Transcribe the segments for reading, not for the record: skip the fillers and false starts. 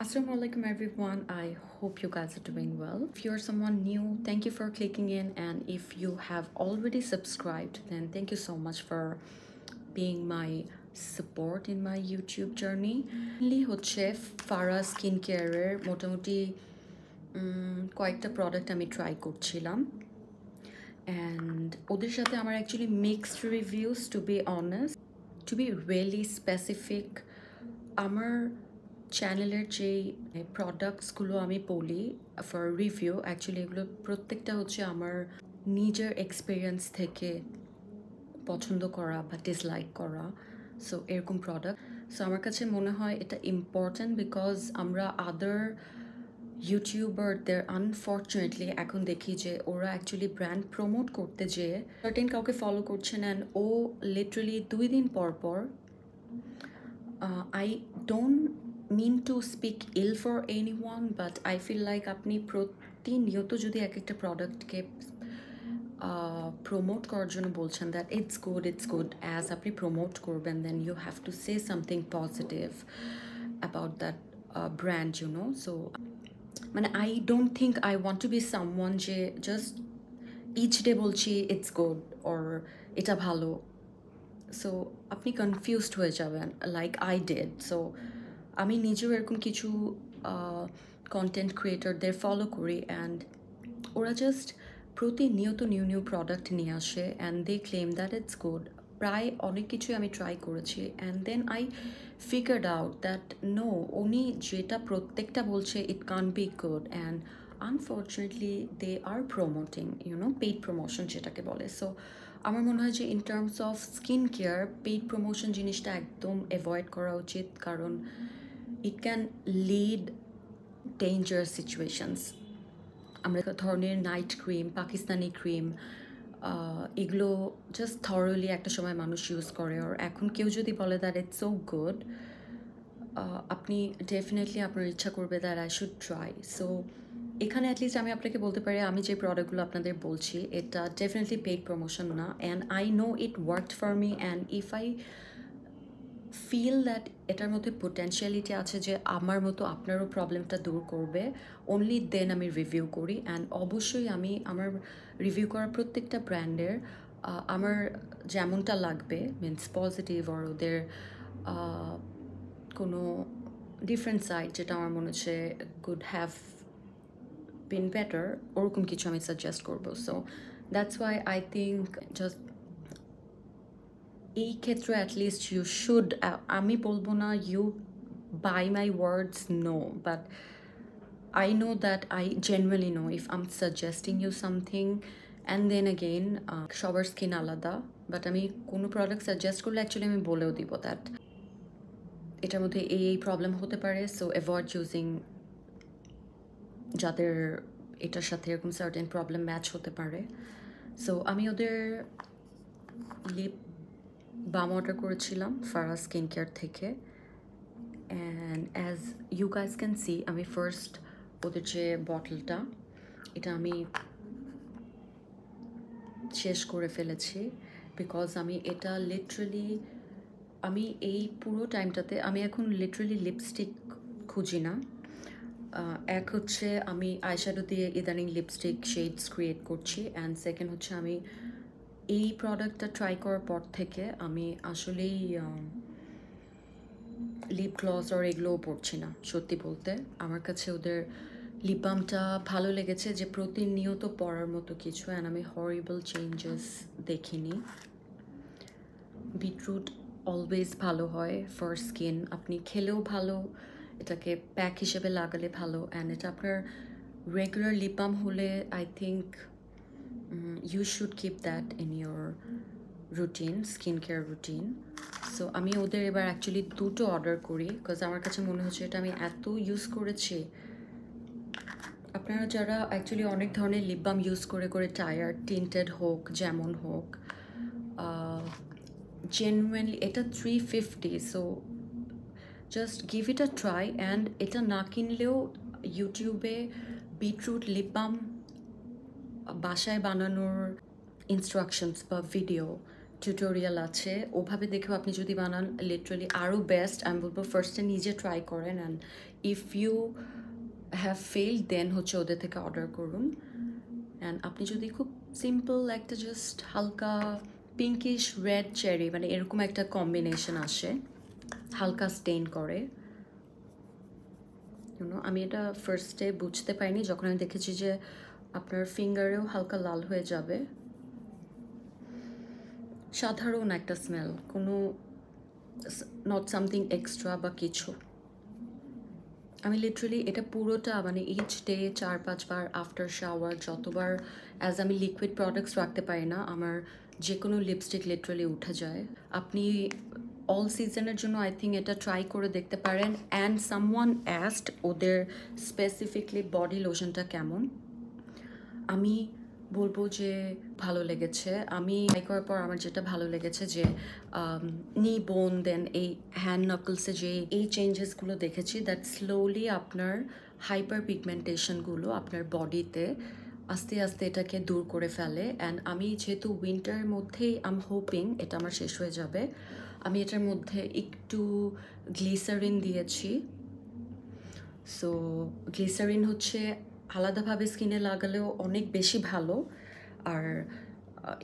Assalamualaikum everyone. I hope you guys are doing well. If you're someone new, thank you for clicking in, and if you have already subscribed, then thank you so much for being my support in my YouTube journey. হচ্ছে ফারা skin কেয়ারের মোটামুটি কয়েকটা product আমি try করছিলাম and ওদের সাথে আমার actually mixed reviews, to be honest. To be really specific, আমার চ্যানেলের যেই প্রোডাক্টসগুলো আমি বলি ফর রিভিউ, অ্যাকচুয়ালি এগুলো প্রত্যেকটা হচ্ছে আমার নিজের এক্সপিরিয়েন্স থেকে পছন্দ করা বা ডিসলাইক করা। সো এরকম প্রোডাক্ট, সো আমার কাছে মনে হয় এটা ইম্পর্ট্যান্ট বিকজ আমরা আদার ইউটিউবারদের আনফর্চুনেটলি এখন দেখি যে ওরা অ্যাকচুয়ালি ব্র্যান্ড প্রমোট করতে যেয়ে সার্টেন কাউকে ফলো করছেন অ্যান্ড ও লিটারালি 2 দিন পর পর I don't mean to speak ill for anyone, but I feel like আপনি প্রতিনিয়ত যদি এক একটা প্রোডাক্টকে প্রমোট করার জন্য বলছেন দ্যাট ইটস গুড অ্যাজ আপনি প্রমোট করবেন, then you have to say something positive about that brand, you know. So মানে I don't think I want to be someone যে জাস্ট ইচ ডে বলছি ইটস গুড অর এটা ভালো। So আপনি confused হয়ে যাবেন লাইক আই ডিড। সো আমি নিজেও এরকম কিছু কন্টেন্ট ক্রিয়েটরদের ফলো করি অ্যান্ড ওরা জাস্ট প্রতিনিয়ত নিউ প্রোডাক্ট নিয়ে আসে and they claim that it's good. প্রায় অনেক কিছুই আমি ট্রাই করেছি and then I figured out that no, উনি যেটা প্রত্যেকটা বলছে it can be good and unfortunately they are promoting, you know, paid promotion যেটাকে বলে। সো আমার মনে হয় যে in terms of skin care paid promotion জিনিসটা একদম অ্যাভয়েড করা উচিত, কারণ it can lead dangerous situations. আমরা ধরনের নাইট ক্রিম, পাকিস্তানি ক্রিম, এগুলো জাস্ট থরলি একটা সময় মানুষ ইউজ করে, আর এখন কেউ যদি বলে দ্যাট ইটস সো গুড, আপনি ডেফিনেটলি আপনার ইচ্ছা করবে that I should try. So এখানে অ্যাটলিস্ট আমি আপনাকে বলতে পারি আমি যে প্রোডাক্টগুলো আপনাদের বলছি এটা ডেফিনেটলি পেইড প্রমোশন না, and I know it worked for me, and if I feel that এটার মধ্যে পোটেনশিয়ালিটি আছে যে আমার মতো আপনারও প্রবলেমটা দূর করবে, অনলি দেন আমি রিভিউ করি। অ্যান্ড অবশ্যই আমি আমার রিভিউ করা প্রত্যেকটা ব্র্যান্ডের আমার যেমনটা লাগবে, মিনস পজিটিভ আর ওদের কোনো ডিফারেন্ট সাইড যেটা আমার মনে হচ্ছে কুড হ্যাভ বিন বেটার, ওরকম কিছু আমি সাজেস্ট করবো। So that's why I think just এই ক্ষেত্রে অ্যাটলিস্ট ইউ শুড, আমি বলবো না you by my words, no, but I know that I genuinely know if I'm suggesting you something, and then again সবার স্কিন আলাদা, but আমি কোনো product suggest করলে অ্যাকচুয়ালি আমি বলেও দিব দ্যাট এটার মধ্যে এই প্রবলেম হতে পারে, সো অ্যাভয়েড চুজিং যাদের এটার সাথে এরকম সার্টেন প্রবলেম ম্যাচ হতে পারে। সো আমি ওদের লিপ বাম অর্ডার করেছিলাম ফারা স্কিন কেয়ার থেকে, and as you guys can see আমি ফার্স্ট ওদের যে বটলটা এটা আমি শেষ করে ফেলেছি বিকজ আমি এটা লিটারালি, আমি এই পুরো টাইমটাতে আমি এখন লিটারালি লিপস্টিক খুঁজি না। এক হচ্ছে আমি আইশ্যাডো দিয়ে ইদানিং লিপস্টিক শেডস ক্রিয়েট করছি, অ্যান্ড সেকেন্ড হচ্ছে আমি এই প্রোডাক্টটা ট্রাই করার পর থেকে আমি আসলেই লিপ গ্লস আর এগুলোও পড়ছি না। সত্যি বলতে আমার কাছে ওদের লিপ বামটা ভালো লেগেছে যে প্রতিনিয়ত পরার মতো কিছু, অ্যান্ড আমি হরিবল চেঞ্জেস দেখিনি। বিটরুট অলওয়েজ ভালো হয় ফর স্কিন, আপনি খেলেও ভালো, এটাকে প্যাক হিসেবে লাগালে ভালো, অ্যান্ড এটা আপনার রেগুলার লিপ বাম হলে I think you should keep that in your routine, skin care routine. So আমি ওদের এবার অ্যাকচুয়ালি দুটো অর্ডার করি বিকজ আমার কাছে মনে হচ্ছে এটা আমি এত ইউজ করেছি। আপনারা যারা অ্যাকচুয়ালি অনেক ধরনের লিপ বাম ইউজ করে টায়ার্ড, টিন্টেড হোক যেমন হোক, জেনুইনলি এটা 350, so just give it a try. And এটা না কিনলেও ইউটিউবে বিটরুট লিপ বাম বাসায় বানানোর ইনস্ট্রাকশনস বা ভিডিও টিউটোরিয়াল আছে, ওভাবে দেখেও আপনি যদি বানান লিটারালি আরও বেস্ট। আমি বলবো ফার্স্টে নিজে ট্রাই করেন, and if you have failed then হচ্ছে ওদের থেকে অর্ডার করুন। অ্যান্ড আপনি যদি খুব সিম্পল একটা জাস্ট হালকা পিঙ্কিশ রেড চেরি মানে এরকম একটা কম্বিনেশন আসে, হালকা স্টেইন করে, ইউনো। আমি এটা ফার্স্টে বুঝতে পারিনি, যখন আমি দেখেছি যে আপনার ফিঙ্গারেও হালকা লাল হয়ে যাবে। সাধারণ একটা স্মেল, কোনো নট সামথিং এক্সট্রা বা কিছু। আমি লিটারালি এটা পুরোটা মানে ইচ ডে 4-5 বার আফটার শাওয়ার যতবার অ্যাজ আমি লিকুইড প্রোডাক্টস রাখতে পারি না, আমার যে কোনো লিপস্টিক লিটারালি উঠে যায়। আপনি অল সিজনের জন্য আই থিঙ্ক এটা ট্রাই করে দেখতে পারেন। অ্যান্ড সামওয়ান অ্যাস্কড ওদের স্পেসিফিকলি বডি লোশনটা কেমন। আমি বলবো যে ভালো লেগেছে। আমি ট্রাই করার পর আমার যেটা ভালো লেগেছে যে নি বোন দেন এই হ্যান্ড নাকলসে যে এই চেঞ্জেসগুলো দেখেছি, দ্যাট স্লোলি আপনার হাইপার পিগমেন্টেশনগুলো আপনার বডিতে আস্তে আস্তে এটাকে দূর করে ফেলে। অ্যান্ড আমি যেহেতু উইন্টারের মধ্যেই আম হোপিং এটা আমার শেষ হয়ে যাবে, আমি এটার মধ্যে একটু গ্লিসারিন দিয়েছি। সো গ্লিসারিন হচ্ছে আলাদাভাবে স্কিনে লাগালেও অনেক বেশি ভালো, আর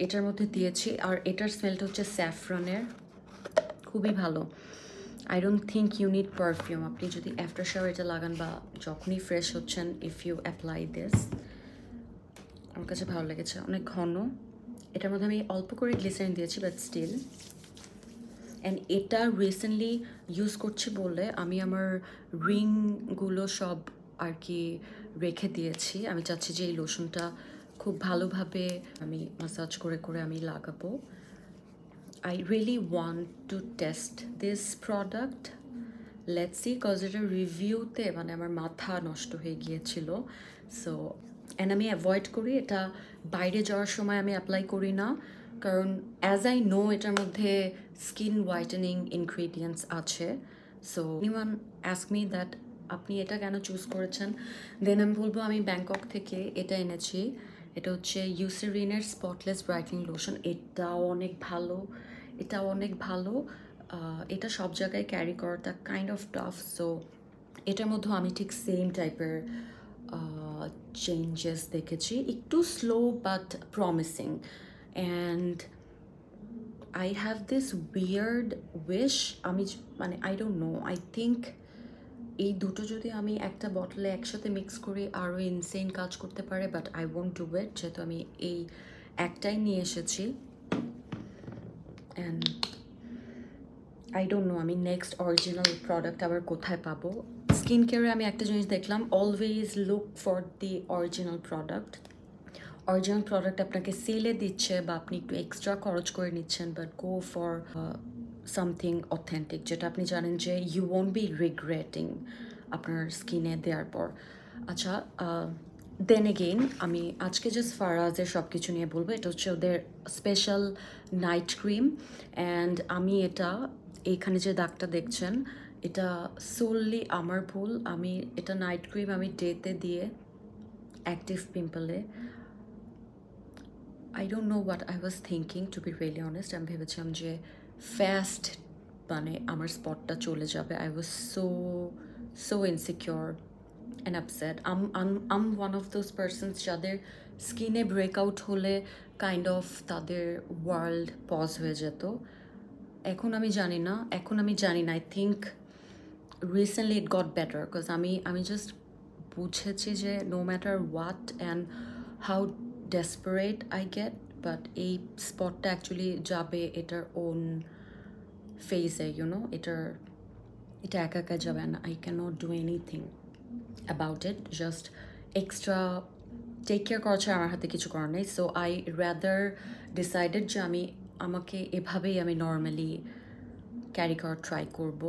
এটার মধ্যে দিয়েছি। আর এটার স্মেলটা হচ্ছে স্যাফরনের, খুবই ভালো। I don't think you need perfume. আপনি যদি আফটার শাওয়ার এটা লাগান বা যখনই ফ্রেশ হচ্ছেন, ইফ ইউ অ্যাপ্লাই দিস, আমার কাছে ভালো লেগেছে, অনেক ঘন। এটার মধ্যে আমি অল্প করে গ্লিসারিন দিয়েছি, বাট স্টিল। অ্যান্ড এটা রিসেন্টলি ইউজ করছি বলে আমি আমার রিংগুলো সব আর কি রেখে দিয়েছি। আমি চাচ্ছি যে এই লোশনটা খুব ভালোভাবে আমি মাসাজ করে করে আমি লাগাবো। I really want to test this product. Let's see, cause এটা রিভিউতে মানে আমার মাথা নষ্ট হয়ে গিয়েছিল। সো অ্যান্ড আমি অ্যাভয়েড করি এটা, বাইরে যাওয়ার সময় আমি অ্যাপ্লাই করি না, কারণ অ্যাজ আই নো এটার মধ্যে স্কিন হোয়াইটেনিং ইনগ্রিডিয়েন্টস আছে। So anyone ask me that আপনি এটা কেন চুজ করেছেন, দেন আমি বলবো আমি ব্যাংকক থেকে এটা এনেছি। এটা হচ্ছে ইউসেরিনের স্পটলেস ব্রাইটনিং লোশন। এটাও অনেক ভালো, এটাও অনেক ভালো। এটা সব জায়গায় ক্যারি করাটা কাইন্ড অফ টাফ। সো এটার মধ্যেও আমি ঠিক সেম টাইপের চেঞ্জেস দেখেছি, একটু slow but promising. And I have this weird wish, আমি মানে I don't no, I think এই দুটো যদি আমি একটা বটলে একসাথে মিক্স করি আরও ইনসেন কাজ করতে পারে, but I won't do it, যেহেতু আমি এই একটাই নিয়ে এসেছি। অ্যান্ড আই ডোন্ট নো আমি নেক্সট অরিজিনাল প্রোডাক্ট আবার কোথায় পাবো। স্কিন কেয়ারে আমি একটা জিনিস দেখলাম, always look for the original product. Original product আপনাকে সেলে দিচ্ছে বা আপনি একটু এক্সট্রা খরচ করে নিচ্ছেন, but go for something authentic, যেটা আপনি জানেন যে ইউ ওয়ন্ট বি রিগ্রেটিং আপনার স্কিনে দেওয়ার পর। আচ্ছা, দেন এগেইন আমি আজকে জাস্ট ফারাজের সব কিছু নিয়ে বলবো। এটা হচ্ছে ওদের স্পেশাল নাইট ক্রিম। অ্যান্ড আমি এটা এইখানে যে দাগটা দেখছেন, এটা সোললি আমার ভুল। আমি এটা নাইট ক্রিম আমি ডেতে দিয়ে active পিম্পলে, I don't know what I was thinking, to be really honest. আমি ভেবেছিলাম যে ফাস্ট মানে আমার স্পটটা চলে যাবে। I was so insecure and upset. I'm one of those persons যাদের স্কিনে ব্রেকআউট হলে কাইন্ড অফ তাদের ওয়ার্ল্ড পজ হয়ে যেত। এখন আমি জানি না, I think recently it got better, because আমি জাস্ট বুঝেছি যে no matter what and how desperate I get, but এই স্পটটা অ্যাকচুয়ালি যাবে এটার ওন ফেজে, ইউনো। এটা একা একা যাবে না। I cannot do anything about it, just extra take care করা ছাড়া আমার হাতে কিছু করার নেই। সো আই রাদার ডিসাইডেড যে আমাকে এভাবেই আমি নর্মালি ক্যারি করার ট্রাই করব।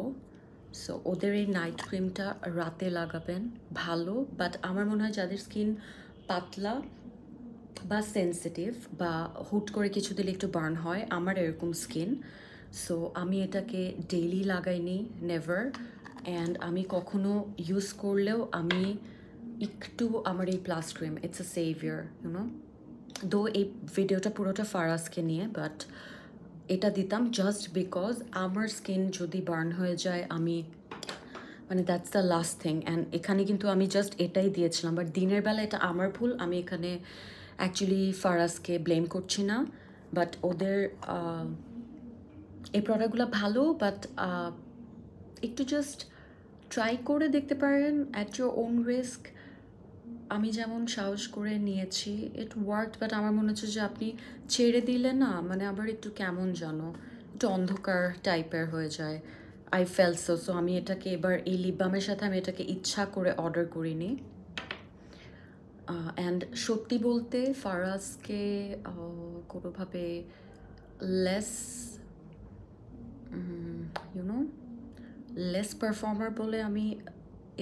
সো ওদের এই নাইট ক্রিমটা রাতে লাগাবেন ভালো, বাট আমার মনে হয় যাদের স্কিন পাতলা বা সেন্সিটিভ বা হুট করে কিছু দিলে একটু বার্ন হয়, আমার এরকম স্কিন, সো আমি এটাকে ডেইলি লাগাইনি, নেভার। অ্যান্ড আমি কখনো ইউজ করলেও আমি একটু আমার এই plus cream, it's a saviour, you know. Though এই ভিডিওটা পুরোটা ফারাজকে নিয়ে, বাট এটা দিতাম জাস্ট বিকজ আমার স্কিন যদি বার্ন হয়ে যায় আমি মানে that's the last thing. And এখানে কিন্তু আমি জাস্ট এটাই দিয়েছিলাম, বাট দিনের বেলা এটা আমার ভুল। আমি এখানে অ্যাকচুয়ালি ফারাজকে ব্লেম করছি না, বাট ওদের এই প্রোডাক্টগুলো ভালো, বাট একটু জাস্ট ট্রাই করে দেখতে পারেন অ্যাট ইউর ওন রিস্ক। আমি যেমন সাহস করে নিয়েছি, ইট ওয়ার্ক, বাট আমার মনে হচ্ছে যে আপনি ছেড়ে দিলে না মানে আবার একটু কেমন যেন একটু অন্ধকার টাইপের হয়ে যায়। আই ফেল সো আমি এটাকে এবার এই লিপ বামের সাথে আমি এটাকে ইচ্ছা করে অর্ডার করিনি। অ্যান্ড সত্যি বলতে ফারাজকে কোনোভাবে লেস ইউনো লেস পারফর্মার বলে আমি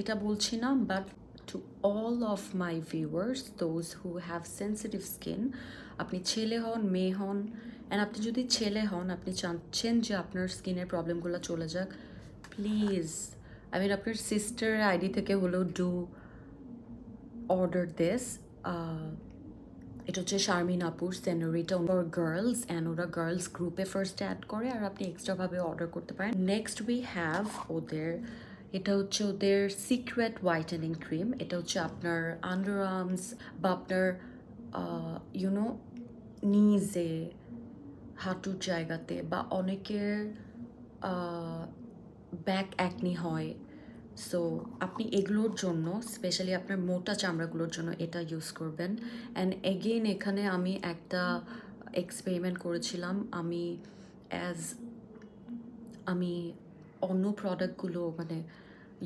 এটা বলছি না, but to all of my viewers those who have sensitive skin, আপনি ছেলে হন মেয়ে হন, অ্যান্ড আপনি যদি ছেলে হন আপনি চাচ্ছেন যে আপনার স্কিনের প্রবলেমগুলো চলে যাক, প্লিজ আই মিন আপনার সিস্টারের আইডি থেকে হলেও ডু অর্ডার দিস। এটা হচ্ছে শারমিন আপুর সেনোরিটা ফর গার্লস, অ্যান্ড ওরা গার্লস গ্রুপে ফার্স্ট অ্যাড করে, আর আপনি এক্সট্রাভাবে অর্ডার করতে পারেন। নেক্সট উই হ্যাভ ওদের, এটা হচ্ছে ওদের সিক্রেট হোয়াইটেনিং ক্রিম। এটা হচ্ছে আপনার আন্ডার আর্মস বা আপনার ইউনো নিজে, হাঁটুর জায়গাতে, বা অনেকের ব্যাক অ্যাকনি হয়, সো আপনি এগুলোর জন্য স্পেশালি আপনার মোটা চামড়াগুলোর জন্য এটা ইউজ করবেন। অ্যান্ড এগেইন এখানে আমি একটা এক্সপেরিমেন্ট করেছিলাম। আমি অন্য প্রোডাক্টগুলো মানে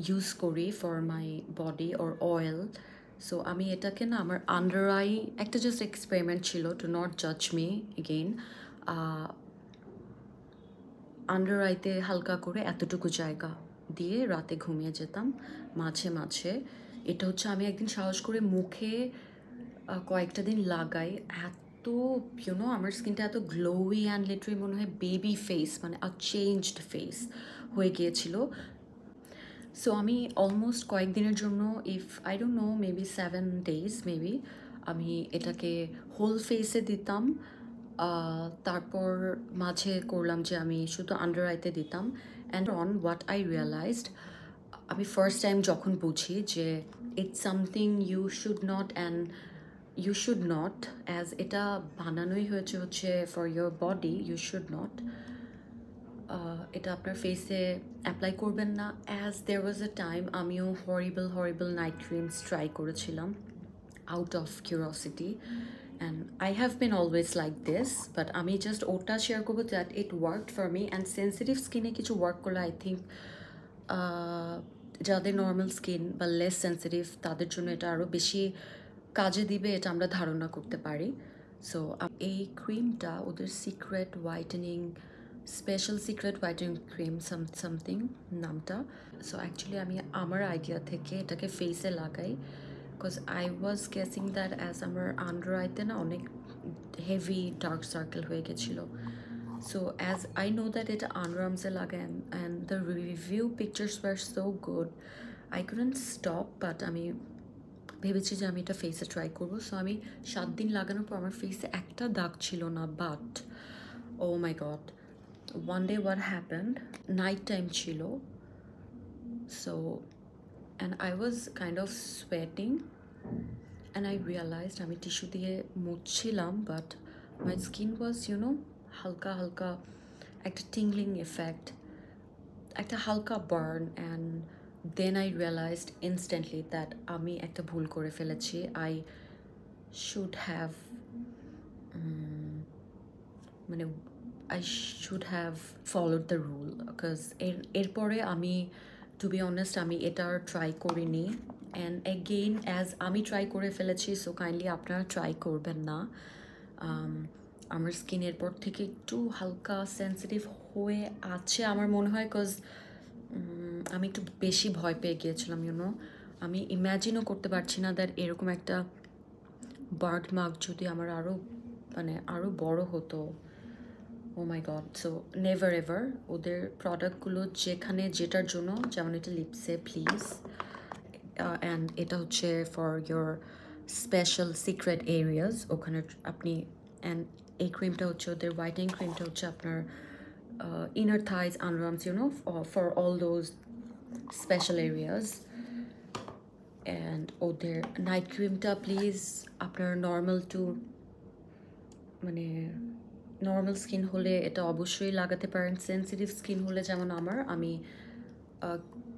ইউজ করি for my body or oil, so আমি এটাকে না আমার আন্ডার আই একটা জাস্ট এক্সপেরিমেন্ট ছিল, টু নট জাজ মি এগেইন। আন্ডার আইতে হালকা করে এতটুকু জায়গা দিয়ে রাতে ঘুমিয়ে যেতাম মাঝে মাঝে। এটা হচ্ছে আমি একদিন সাহস করে মুখে কয়েকটা দিন লাগাই, এত ইউনো আমার স্কিনটা এত গ্লোই অ্যান্ড লিটারালি মনে হয় বেবি ফেস, মানে আ চেঞ্জড ফেস হয়ে গিয়েছিল। সো আমি অলমোস্ট কয়েকদিনের জন্য, if I don't know maybe 7 days maybe, আমি এটাকে হোল ফেসে দিতাম। তারপর মাঝে করলাম যে আমি শুধু আন্ডার আইতে দিতাম। And on what I realised, আমি ফার্স্ট টাইম যখন বুঝি যে it's something you should not, and you should not, as এটা বানানোই হয়েছে হচ্ছে for your body, you should not এটা আপনার ফেসে অ্যাপ্লাই করবেন না। অ্যাজ দেয়ার ওয়াজ আ টাইম আমিও হরিবল হরিবল নাইট ক্রিমস ট্রাই করেছিলাম out of curiosity, and I have bin always like this, but আমি জাস্ট ওটা শেয়ার করবো that it worked for me. And sensitive স্কিনে কিছু ওয়ার্ক করলে আই থিঙ্ক যাদের নর্মাল স্কিন বা লেস সেন্সিটিভ তাদের জন্য এটা আরও বেশি কাজে দিবে, এটা আমরা ধারণা করতে পারি। সো এই ক্রিমটা ওদের secret whitening, special secret whitening cream something নামটা। সো অ্যাকচুয়ালি আমি আমার আইডিয়া থেকে এটাকে ফেসে লাগাই, because I was guessing that as আমার আন্ডার আইতে না অনেক হেভি ডার্ক সার্কেল হয়ে গেছিলো। So as I know that it underarms lagan and the review pictures were so good, I couldn't stop, but আমি ভেবেছি যে আমি এটা ফেসে ট্রাই করবো। সো আমি 7 দিন লাগানোর পর আমার ফেসে একটা দাগ ছিল না, but oh my god, one day what happened, night time ছিল, so and I was kind of sweating, and I realised আমি টিস্যু দিয়ে মুছছিলাম, but my skin was you know হালকা হালকা একটা টিংলিং এফেক্ট, একটা হালকা burn. And then I realised instantly that আমি একটা ভুল করে ফেলেছি। আই শুড হ্যাভ মানে I should have followed the rule, because এরপরে আমি টু বি অনেস্ট আমি এটা আর ট্রাই করিনি। অ্যান্ড এগেইন অ্যাজ আমি ট্রাই করে ফেলেছি, সো কাইন্ডলি আপনারা ট্রাই করবেন না। আমার স্কিন এরপর থেকে একটু হালকা সেন্সিটিভ হয়ে আছে আমার মনে হয়, বিকজ আমি একটু বেশি ভয় পেয়ে গিয়েছিলাম, ইউনো আমি ইম্যাজিনও করতে পারছি না দ্যাট এরকম একটা বার্ড মার্ক যদি আমার আরও মানে আরও বড় হতো। ও my god, so never ever ওদের প্রোডাক্টগুলো যেখানে যেটার জন্য, যেমন এটা লিপসে প্লিজ, অ্যান্ড এটা হচ্ছে for your special secret areas, ওখানে আপনি, অ্যান্ড এই ক্রিমটা হচ্ছে ওদের হোয়াইটেনিং ক্রিমটা হচ্ছে আপনার inner thighs, underarms, you know for all those special areas. And ওদের নাইট ক্রিমটা প্লিজ আপনার নর্মাল টু মানে নর্মাল স্কিন হলে এটা অবশ্যই লাগাতে পারেন। সেন্সিটিভ স্কিন হলে যেমন আমি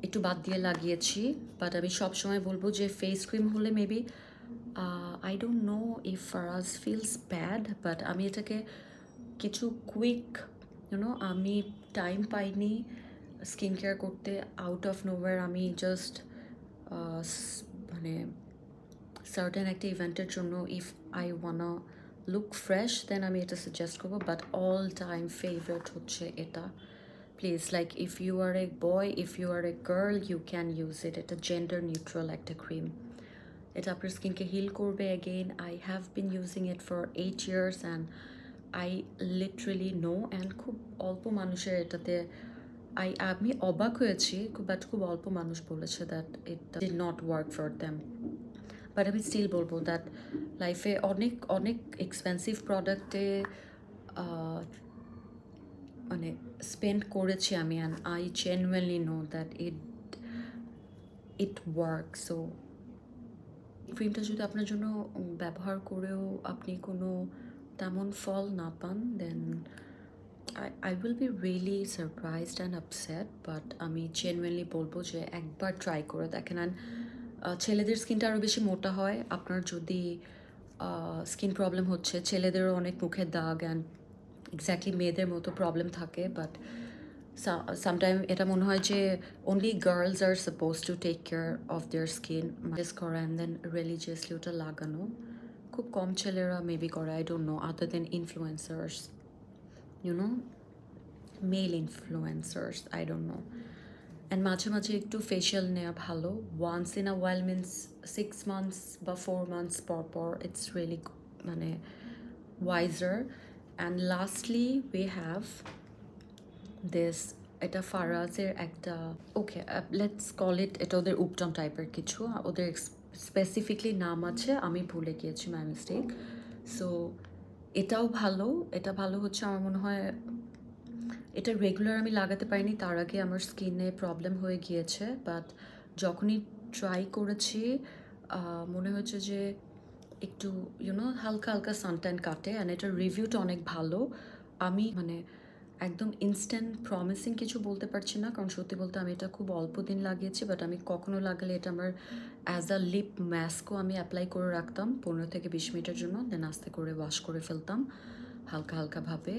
একটু বাদ দিয়ে লাগিয়েছি, বাট আমি সবসময় বলবো যে ফেস ক্রিম হলে maybe I don't know if Faraz feels bad, but আমি এটাকে কিছু কুইক আমি টাইম পাইনি স্কিন কেয়ার করতে, আউট অফ নোওয়্যার আমি জাস্ট মানে সার্টেন একটা ইভেন্টের জন্য if I wanna look fresh then আমি এটা সাজেস্ট করবো। বাট অল টাইম ফেভারিট হচ্ছে এটা। Please, like if you are a boy, if you are a girl, you can use it. এটা জেন্ডার নিউট্রাল একটা ক্রিম, এটা আপনার স্কিনকে হিল করবে। Again I have been using it for 8 years and I literally no, and খুব অল্প মানুষের এটাতে আমি অবাক হয়েছি, বাট খুব অল্প মানুষ বলেছে that it did not work for them. But আমি স্টিল বলবো দ্যাট লাইফে অনেক অনেক এক্সপেন্সিভ প্রোডাক্টে মানে স্পেন্ড করেছি আমি, and I genuinely know that it work. So ক্রিমটা যদি আপনার জন্য ব্যবহার করেও আপনি কোনো তেমন ফল না পান, দেন I will be really surprised and upset, but আমি জেনুইনলি বলবো যে একবার ট্রাই করে দেখেন। অ্যান্ড ছেলেদের স্কিনটা আরও বেশি মোটা হয়। আপনার যদি স্কিন প্রবলেম হচ্ছে, ছেলেদেরও অনেক মুখের দাগ অ্যান্ড এক্স্যাক্টলি মেয়েদের মতো প্রবলেম থাকে, বাট সামটাইম এটা মনে হয় যে only girls are suppose to take care of their skin করা অ্যান্ড দেন রিলিজিয়াসলি ওটা লাগানো। খুব কম ছেলেরা মেবি করে, I don't know, other than influencers, male influencers, I don't know. And মাঝে মাঝে একটু ফেশিয়াল নেওয়া ভালো, once in a while means 6 months বা 4 months পর ইটস রিয়েলি মানে wiser. And lastly we have this, এটা ফারাজের একটা, ওকে লেটস কল ইট, এটা ওদের উপটন টাইপের কিছু, ওদের স্পেসিফিকলি নাম আছে, আমি ভুলে গিয়েছি, মাই মিস্টেক। সো এটাও ভালো, এটা ভালো হচ্ছে আমার মনে হয় এটা রেগুলার আমি লাগাতে পারিনি, তার আগে আমার স্কিনে প্রবলেম হয়ে গিয়েছে, বাট যখনই ট্রাই করেছি মনে হচ্ছে যে একটু হালকা হালকা সানট্যান কাটে, অ্যান্ড এটার রিভিউটা অনেক ভালো। আমি মানে একদম ইনস্ট্যান্ট প্রমিসিং কিছু বলতে পারছি না, কারণ সত্যি বলতে আমি এটা খুব অল্প দিন লাগিয়েছি, বাট আমি কখনো লাগালে এটা আমার অ্যাজ আ লিপ মাস্কও আমি অ্যাপ্লাই করে রাখতাম 15 থেকে 20 মিনিটের জন্য, দেন আস্তে করে ওয়াশ করে ফেলতাম হালকা হালকাভাবে।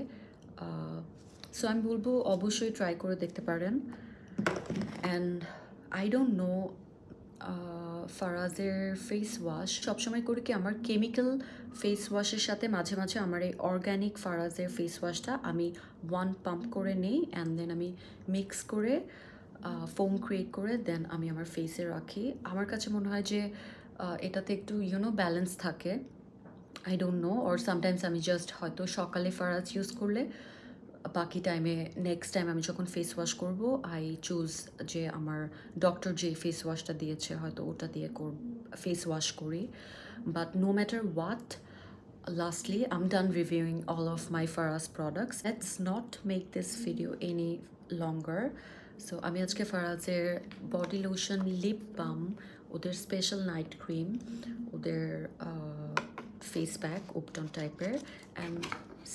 সো আমি বলবো অবশ্যই ট্রাই করে দেখতে পারেন। অ্যান্ড আই ডোন্ট নো ফারাজের ফেস ওয়াশ সবসময় করি কি, আমার কেমিক্যাল ফেস ওয়াশের সাথে মাঝে মাঝে আমার এই অর্গ্যানিক ফারাজের ফেস ওয়াশটা আমি 1 পাম্প করে নিই, অ্যান্ড দেন আমি মিক্স করে ফোম ক্রিয়েট করে দেন আমি আমার ফেসে রাখি। আমার কাছে মনে হয় যে এটাতে একটু ব্যালেন্স থাকে, I don't no, or sometimes আমি জাস্ট হয়তো সকালে ফারাজ ইউজ করলে বাকি টাইমে নেক্সট টাইম আমি যখন ফেস ওয়াশ করবো আই চুজ যে আমার ডক্টর যে ফেস ওয়াশটা দিয়েছে হয়তো ওটা দিয়ে ফেস ওয়াশ করি। But no matter what, lastly I'm done reviewing all of my Faraz products. Let's not make this video any longer. So আমি আজকে ফারাজের বডি লোশন, লিপ বাম, ওদের স্পেশাল নাইট ক্রিম, ওদের face pack উপটন টাইপের, and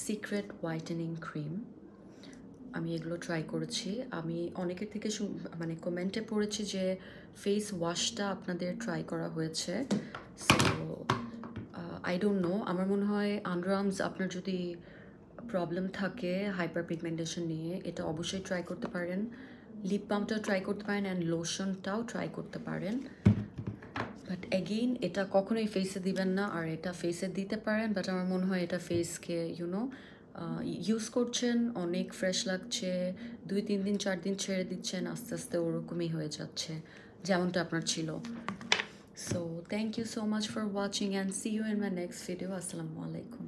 secret whitening cream, আমি এগুলো try করেছি। আমি অনেকের থেকে মানে কমেন্টে পড়েছি যে ফেস ওয়াশটা আপনাদের ট্রাই করা হয়েছে। সো আই ডোন্ট নো, আমার মনে হয় আন্ডারআর্মস আপনার যদি প্রবলেম থাকে হাইপার পিগমেন্টেশন নিয়ে, এটা অবশ্যই ট্রাই করতে পারেন। লিপ বামটাও ট্রাই করতে পারেন অ্যান্ড লোশনটাও ট্রাই করতে পারেন। বাট এগেইন এটা কখনোই ফেসে দিবেন না, আর এটা ফেসে দিতে পারেন, বাট আমার মনে হয় এটা ফেসকে ইউজ করছেন, অনেক ফ্রেশ লাগছে, 2-3 দিন 4 দিন ছেড়ে দিচ্ছেন, আস্তে আস্তে ওরকমই হয়ে যাচ্ছে যেমনটা আপনার ছিল। So thank you so much for watching and see you in my next video. আসসালামু আলাইকুম।